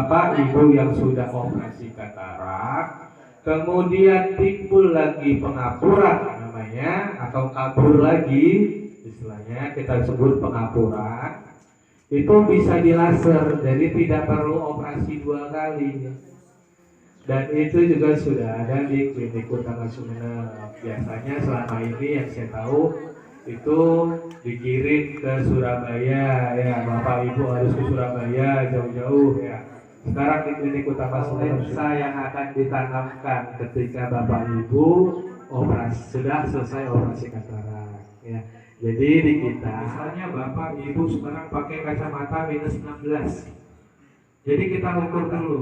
bapak ibu yang sudah operasi katarak, kemudian timbul lagi pengapuran namanya, atau kabur lagi, istilahnya kita sebut pengapuran, itu bisa dilaser, jadi tidak perlu operasi 2 kali. Dan itu juga sudah ada di Klinik Utama Sumeneb. Biasanya selama ini yang saya tahu itu dikirim ke Surabaya, ya Bapak Ibu harus ke Surabaya jauh-jauh ya. Sekarang di Klinik Utama Sumeneb yang akan ditanamkan ketika Bapak Ibu sudah selesai operasi katarak ya. Jadi di kita misalnya Bapak Ibu sekarang pakai kacamata minus 16. Jadi kita ukur dulu.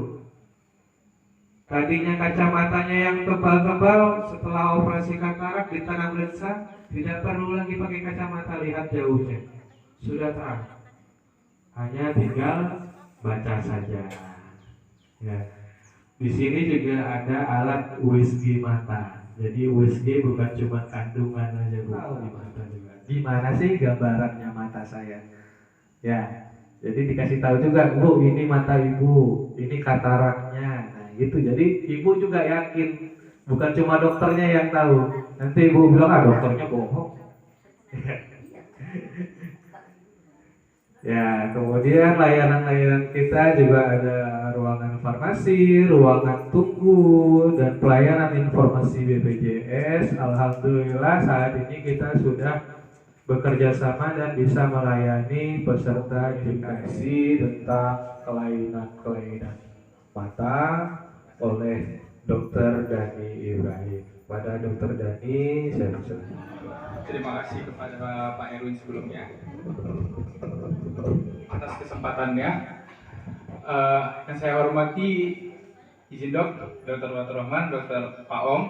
Tadinya kacamatanya yang tebal-tebal, setelah operasi katarak ditanam lensa, tidak perlu lagi pakai kacamata, lihat jauhnya sudah terang, hanya tinggal baca saja ya. Di sini juga ada alat USG mata, jadi USG bukan cuma kandungan aja Bu, di mata juga. Gimana sih gambarannya mata saya ya, jadi dikasih tahu juga Bu, ini mata Ibu, ini kataraknya gitu. Jadi ibu juga yakin, bukan cuma dokternya yang tahu. Nanti ibu bilang dokternya bohong. Ya, kemudian layanan-layanan kita juga ada ruangan farmasi, ruangan tunggu, dan pelayanan informasi BPJS. Alhamdulillah saat ini kita sudah bekerja sama dan bisa melayani peserta edukasi tentang kelainan-kelainan mata oleh Dr. Dani Ibrahim. Pada Dr. Dani, saya persilakan. Terima kasih kepada Pak Erwin sebelumnya atas kesempatannya. Yang saya hormati izin Dr. Watur Rahman, Dr. Pak Om,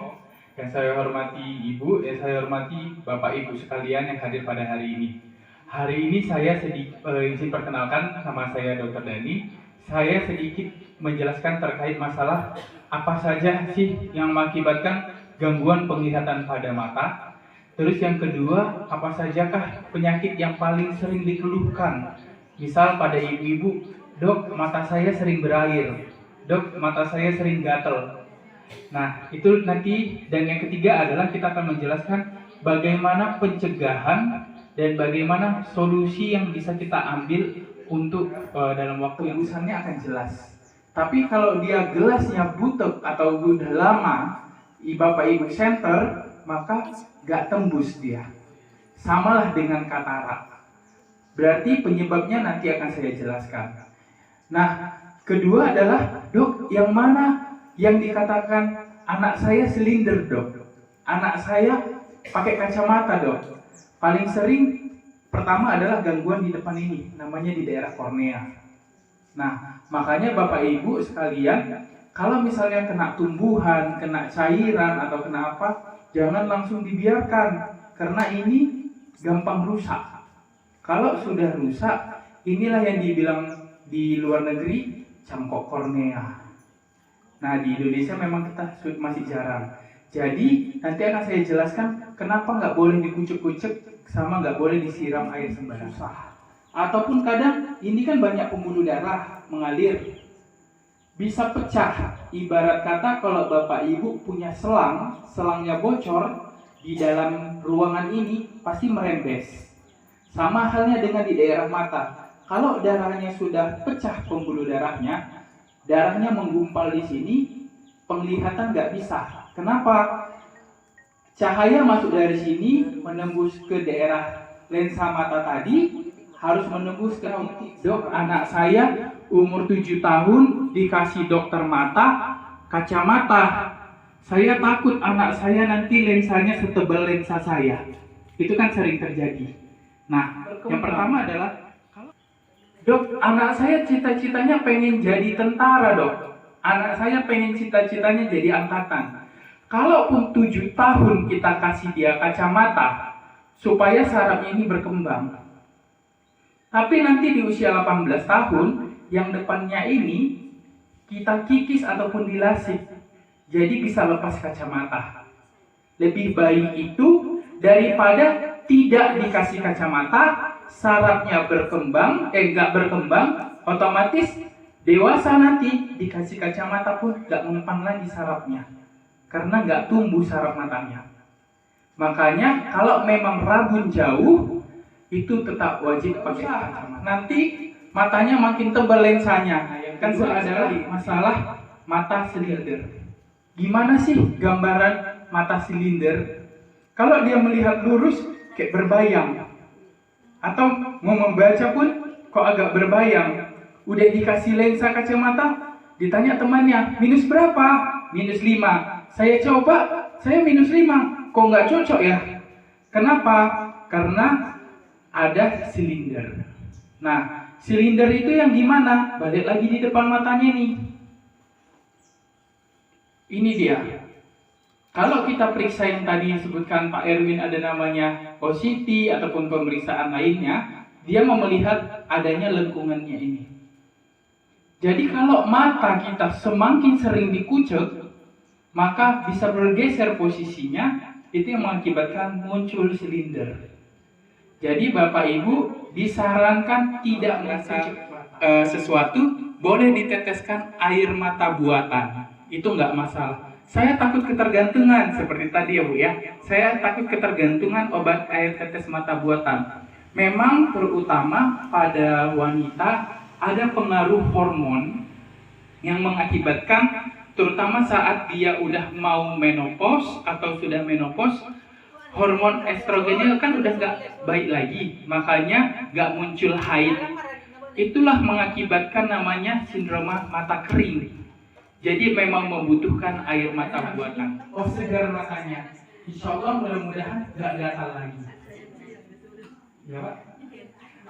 yang saya hormati Ibu, yang saya hormati Bapak Ibu sekalian yang hadir pada hari ini. Hari ini saya izin perkenalkan, nama saya Dr. Dani. Saya sedikit menjelaskan terkait masalah apa saja sih yang mengakibatkan gangguan penglihatan pada mata. Terus yang kedua, apa sajakah penyakit yang paling sering dikeluhkan? Misal pada ibu-ibu, dok mata saya sering berair, dok mata saya sering gatel. Nah itu nanti, dan yang ketiga adalah kita akan menjelaskan bagaimana pencegahan dan bagaimana solusi yang bisa kita ambil untuk dalam waktu yang urusannya akan jelas. Tapi kalau dia gelasnya butek atau udah lama, Bapak Ibu center, maka gak tembus dia. Samalah dengan katarak. Berarti penyebabnya nanti akan saya jelaskan. Nah, kedua adalah, dok, yang mana yang dikatakan anak saya silinder, dok? Anak saya pakai kacamata, dok. Paling sering pertama adalah gangguan di depan ini, namanya di daerah kornea. Nah, makanya Bapak Ibu sekalian, kalau misalnya kena tumbuhan, kena cairan, atau kena apa, jangan langsung dibiarkan, karena ini gampang rusak. Kalau sudah rusak, inilah yang dibilang di luar negeri cangkok kornea. Nah, di Indonesia memang kita masih jarang. Jadi, nanti akan saya jelaskan kenapa nggak boleh dikucek-kucek, sama nggak boleh disiram air sembarangan. Ataupun kadang ini kan banyak pembuluh darah mengalir, bisa pecah. Ibarat kata kalau Bapak Ibu punya selangnya bocor di dalam ruangan ini pasti merembes. Sama halnya dengan di daerah mata. Kalau darahnya sudah pecah pembuluh darahnya menggumpal di sini, penglihatan nggak bisa. Kenapa? Cahaya masuk dari sini menembus ke daerah lensa mata tadi, harus menembus ke titik. Dok, anak saya umur 7 tahun dikasih dokter mata kacamata. Saya takut anak saya nanti lensanya setebal lensa saya. Itu kan sering terjadi. Nah, yang pertama adalah, dok, anak saya cita-citanya pengen jadi tentara, dok. Anak saya pengen cita-citanya jadi angkatan. Kalaupun 7 tahun kita kasih dia kacamata supaya sarafnya ini berkembang. Tapi nanti di usia 18 tahun, yang depannya ini kita kikis ataupun dilasik, jadi bisa lepas kacamata. Lebih baik itu daripada tidak dikasih kacamata, sarafnya nggak berkembang, otomatis Dewasa nanti dikasih kacamata pun gak mempan lagi sarafnya, karena gak tumbuh saraf matanya. Makanya kalau memang rabun jauh, itu tetap wajib pakai kacamata. Nanti matanya makin tebal lensanya. Kan adalah masalah mata silinder. Gimana sih gambaran mata silinder? Kalau dia melihat lurus kayak berbayang, atau mau membaca pun kok agak berbayang. Udah dikasih lensa kacamata, ditanya temannya, minus berapa? Minus 5. Saya coba, saya minus 5. Kok nggak cocok ya? Kenapa? Karena ada silinder. Nah, silinder itu yang gimana? Balik lagi di depan matanya nih. Ini dia. Kalau kita periksa yang tadi disebutkan Pak Erwin, ada namanya OCT ataupun pemeriksaan lainnya, dia mau melihat adanya lengkungannya ini. Jadi kalau mata kita semakin sering dikucek, maka bisa bergeser posisinya, itu yang mengakibatkan muncul silinder. Jadi Bapak Ibu disarankan tidak menggunakan sesuatu, boleh diteteskan air mata buatan, itu nggak masalah. Saya takut ketergantungan seperti tadi ya Bu ya. Saya takut ketergantungan obat air tetes mata buatan. Memang terutama pada wanita ada pengaruh hormon yang mengakibatkan, terutama saat dia udah mau menopause atau sudah menopause, hormon estrogennya kan udah nggak baik lagi, makanya nggak muncul haid. Itulah mengakibatkan namanya sindrom mata kering. Jadi memang membutuhkan air mata buatan. Oh, segar matanya. Insya Allah mudah-mudahan nggak gatal lagi. Ya Pak?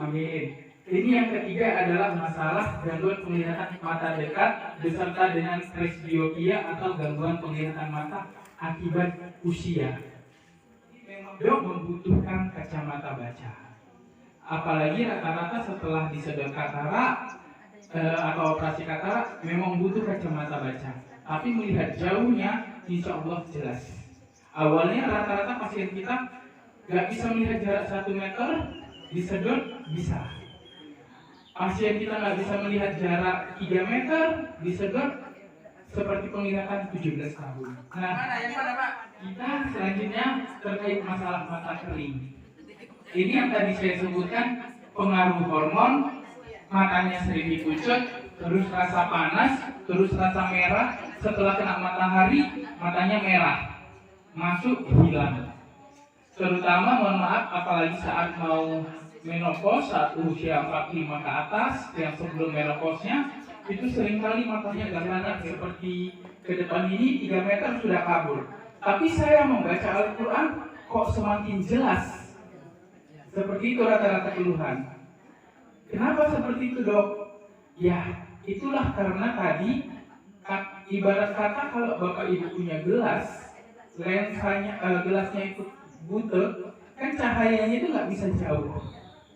Amin. Ini yang ketiga adalah masalah gangguan penglihatan mata dekat beserta dengan presbiopia atau gangguan penglihatan mata akibat usia. Dok membutuhkan kacamata baca. Apalagi rata-rata setelah disedot katarak atau operasi katarak memang butuh kacamata baca. Tapi melihat jauhnya insya Allah jelas. Awalnya rata-rata pasien kita nggak bisa melihat jarak 1 meter, disedot bisa. Pasien kita nggak bisa melihat jarak 3 meter, disedot seperti penglihatan 17 tahun. Nah, kita selanjutnya terkait masalah mata kering. Ini yang tadi saya sebutkan, pengaruh hormon, matanya sering dikucek, terus rasa panas, terus rasa merah, setelah kena matahari, matanya merah, masuk hilang. Terutama mohon maaf, apalagi saat mau menopause, saat usia 45 ke atas, yang sebelum menopausnya, itu seringkali matanya gambarnya seperti ke depan ini 3 meter sudah kabur. Tapi saya membaca Al-Quran kok semakin jelas. Seperti itu rata-rata keluhan. Kenapa seperti itu dok? Ya itulah karena tadi ibarat kata kalau bapak ibu punya gelas, lensanya gelasnya itu butek, kan cahayanya itu nggak bisa jauh.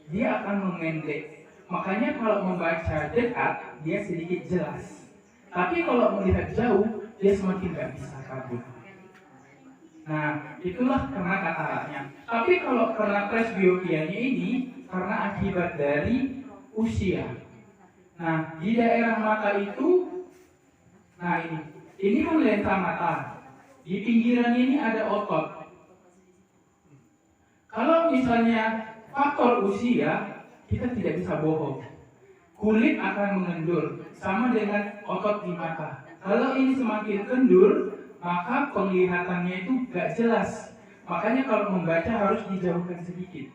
Dia akan memendek. Makanya kalau membaca dekat, dia sedikit jelas. Tapi kalau melihat jauh, dia semakin nggak bisa kabur. Nah, itulah karena kataraknya. Tapi kalau karena presbiopianya ini, karena akibat dari usia. Nah, di daerah mata itu, nah ini kan lensa mata. Di pinggiran ini ada otot. Kalau misalnya faktor usia, kita tidak bisa bohong. Kulit akan mengendur, sama dengan otot di mata. Kalau ini semakin kendur, maka penglihatannya itu gak jelas. Makanya kalau membaca harus dijauhkan sedikit.